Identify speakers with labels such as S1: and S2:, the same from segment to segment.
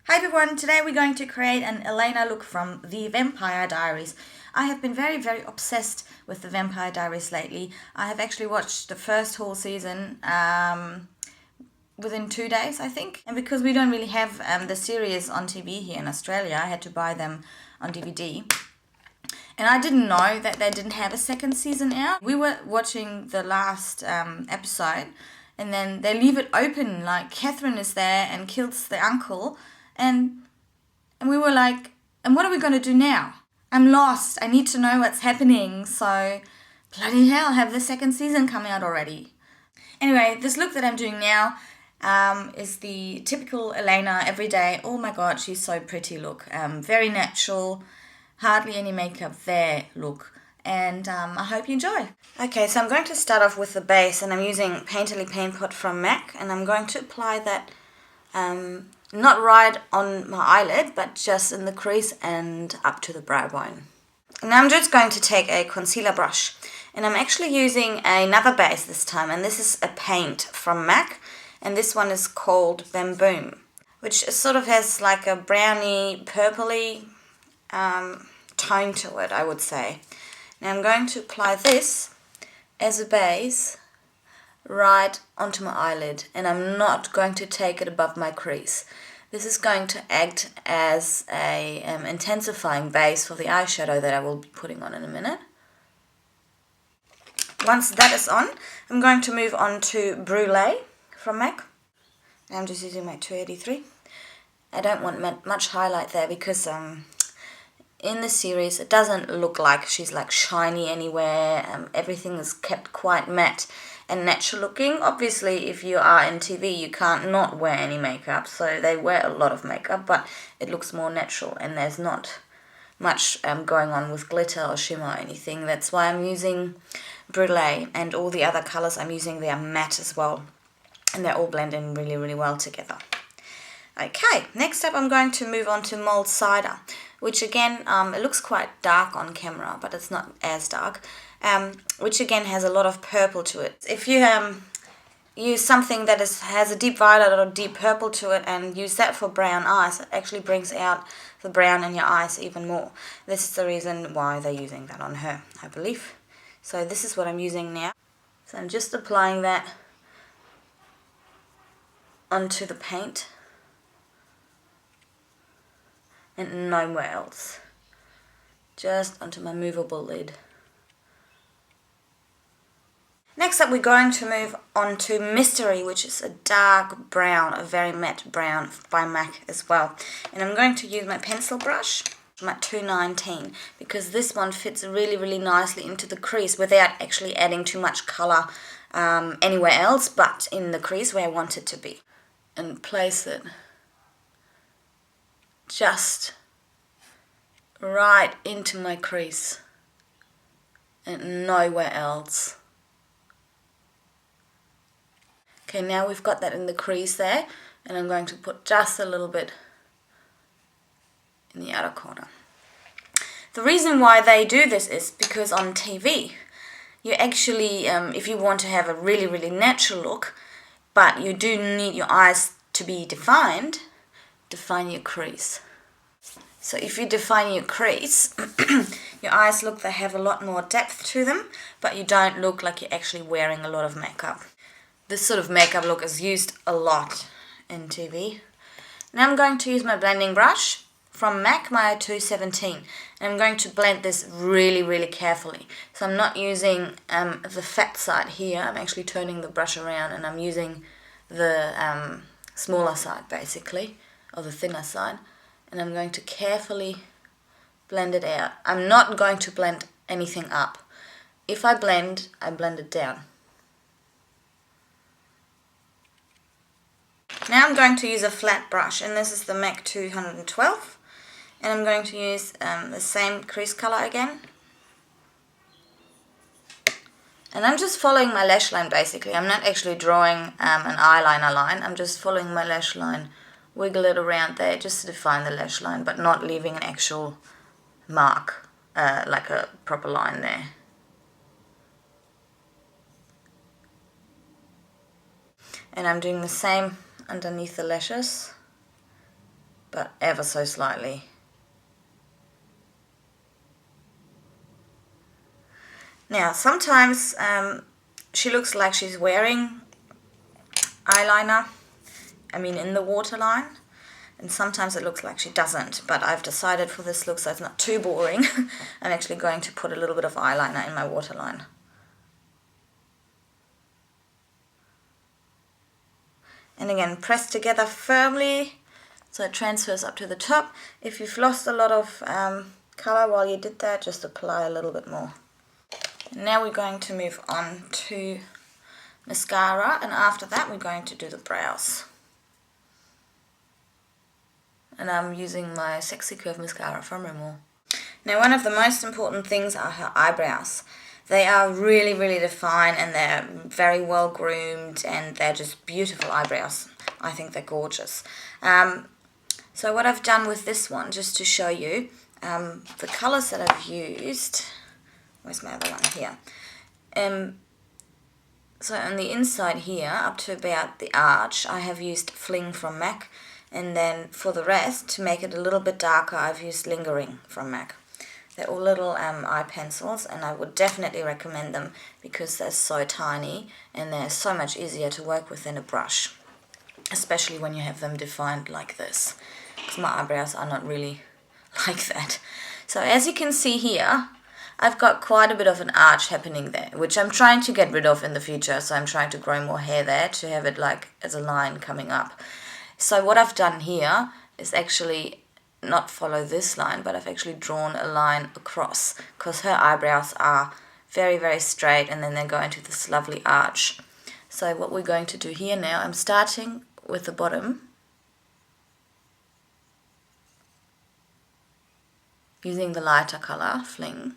S1: Hi everyone, today we're going to create an Elena look from the Vampire Diaries. I have been very obsessed with the Vampire Diaries lately. I have actually watched the first whole season within 2 days, I think. And because we don't really have the series on TV here in Australia, I had to buy them on DVD. And I didn't know that they didn't have a second season out. We were watching the last episode, and then they leave it open, like Catherine is there and kills the uncle, and we were like, and what are we going to do now? I'm lost. I need to know what's happening. So, bloody hell, have the second season come out already. Anyway, this look that I'm doing now is the typical Elena everyday, oh my god, she's so pretty look. Very natural, hardly any makeup there look. And I hope you enjoy. Okay, so I'm going to start off with the base, and I'm using Painterly Paint Pot from MAC, and I'm going to apply that not right on my eyelid, but just in the crease and up to the brow bone. Now I'm just going to take a concealer brush, and I'm actually using another base this time, and this is a paint from MAC, and this one is called Bamboom, which sort of has like a browny, purpley tone to it, I would say. Now I'm going to apply this as a base right onto my eyelid, and I'm not going to take it above my crease. This is going to act as a intensifying base for the eyeshadow that I will be putting on in a minute. Once that is on, I'm going to move on to Brulee from MAC. I'm just using my 283. I don't want much highlight there because in the series it doesn't look like she's like shiny anywhere. Everything is kept quite matte and natural looking. Obviously, if you are in TV, you can't not wear any makeup, so they wear a lot of makeup, but it looks more natural and there's not much going on with glitter or shimmer or anything. That's why I'm using Brulee, and all the other colors I'm using, they are matte as well, and they all blend in really well together. Okay, next up I'm going to move on to Mold Cider, which again, it looks quite dark on camera, but it's not as dark, which again has a lot of purple to it. If you use something that has a deep violet or deep purple to it and use that for brown eyes, it actually brings out the brown in your eyes even more. This is the reason why they're using that on her, I believe. So this is what I'm using now. So I'm just applying that onto the paint and nowhere else, just onto my movable lid. Next up we're going to move on to Mystery, which is a dark brown, a very matte brown by MAC as well. And I'm going to use my pencil brush, my 219, because this one fits really nicely into the crease without actually adding too much colour anywhere else but in the crease where I want it to be. And place it just right into my crease and nowhere else. Okay, now we've got that in the crease there, and I'm going to put just a little bit in the outer corner. The reason why they do this is because on TV, you actually, if you want to have a really natural look, but you do need your eyes to be defined, define your crease. So if you define your crease, your eyes look, they have a lot more depth to them, but you don't look like you're actually wearing a lot of makeup. This sort of makeup look is used a lot in TV. Now I'm going to use my blending brush from MAC, my 217, and I'm going to blend this really carefully. So I'm not using the fat side here, I'm actually turning the brush around and I'm using the smaller side basically, or the thinner side, and I'm going to carefully blend it out. I'm not going to blend anything up. If I blend it down. Now I'm going to use a flat brush, and this is the MAC 212, and I'm going to use the same crease color again. And I'm just following my lash line basically. I'm not actually drawing an eyeliner line, I'm just following my lash line, wiggle it around there just to define the lash line, but not leaving an actual mark, like a proper line there. And I'm doing the same underneath the lashes, but ever so slightly. Now, sometimes she looks like she's wearing eyeliner, in the waterline, and sometimes it looks like she doesn't, but I've decided for this look, so it's not too boring, I'm actually going to put a little bit of eyeliner in my waterline. And again, press together firmly so it transfers up to the top. If you've lost a lot of colour while you did that, just apply a little bit more. And now we're going to move on to mascara, and after that we're going to do the brows. And I'm using my Sexy Curve mascara from Rimmel. Now, one of the most important things are her eyebrows. They are really, really defined, and they're very well groomed, and they're just beautiful eyebrows. I think they're gorgeous. So what I've done with this one, just to show you, the colours that I've used, where's my other one here? So on the inside here, up to about the arch, I have used Fling from MAC, and then for the rest, to make it a little bit darker, I've used Lingering from MAC. They're all little eye pencils, and I would definitely recommend them because they're so tiny and they're so much easier to work with than a brush, especially when you have them defined like this, because my eyebrows are not really like that. So as you can see here, I've got quite a bit of an arch happening there, which I'm trying to get rid of in the future, so I'm trying to grow more hair there to have it like as a line coming up. So what I've done here is actually not follow this line, but I've actually drawn a line across, because her eyebrows are very, very straight, and then they go into this lovely arch. So what we're going to do here now, I'm starting with the bottom, using the lighter colour, Fling,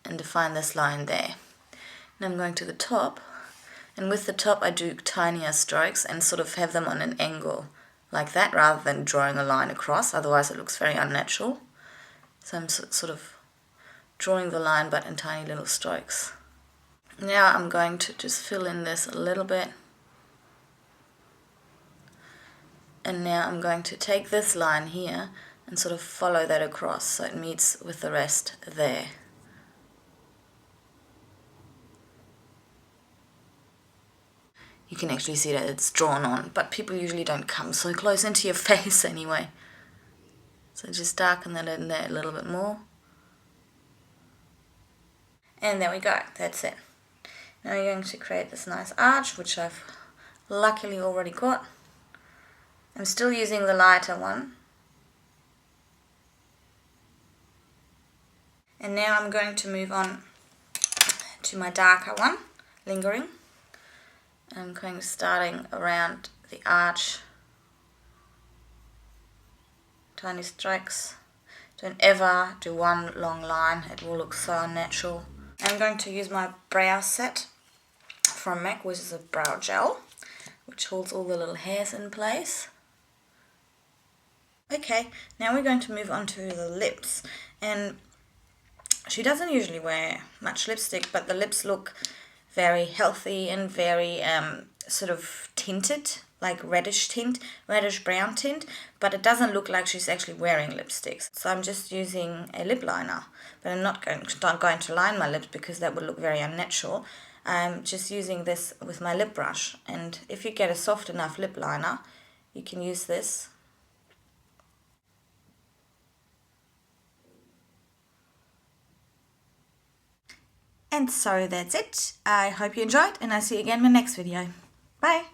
S1: and define this line there. And I'm going to the top, and with the top I do tinier strokes and sort of have them on an angle like that, rather than drawing a line across, otherwise it looks very unnatural. So I'm sort of drawing the line but in tiny little strokes. Now I'm going to just fill in this a little bit, and now I'm going to take this line here and sort of follow that across so it meets with the rest there. You can actually see that it's drawn on, but people usually don't come so close into your face anyway. So just darken that in there a little bit more. And there we go, that's it. Now we're going to create this nice arch, which I've luckily already got. I'm still using the lighter one. And now I'm going to move on to my darker one, Lingering. I'm going starting around the arch, tiny strokes. Don't ever do one long line, it will look so unnatural. I'm going to use my brow set from MAC, which is a brow gel, which holds all the little hairs in place. Okay, now we're going to move on to the lips, and she doesn't usually wear much lipstick, but the lips look very healthy and very sort of tinted, like reddish brown tint, but it doesn't look like she's actually wearing lipsticks. So I'm just using a lip liner, but I'm not going to line my lips because that would look very unnatural. I'm just using this with my lip brush, and if you get a soft enough lip liner, you can use this. And so that's it. I hope you enjoyed, and I'll see you again in my next video. Bye!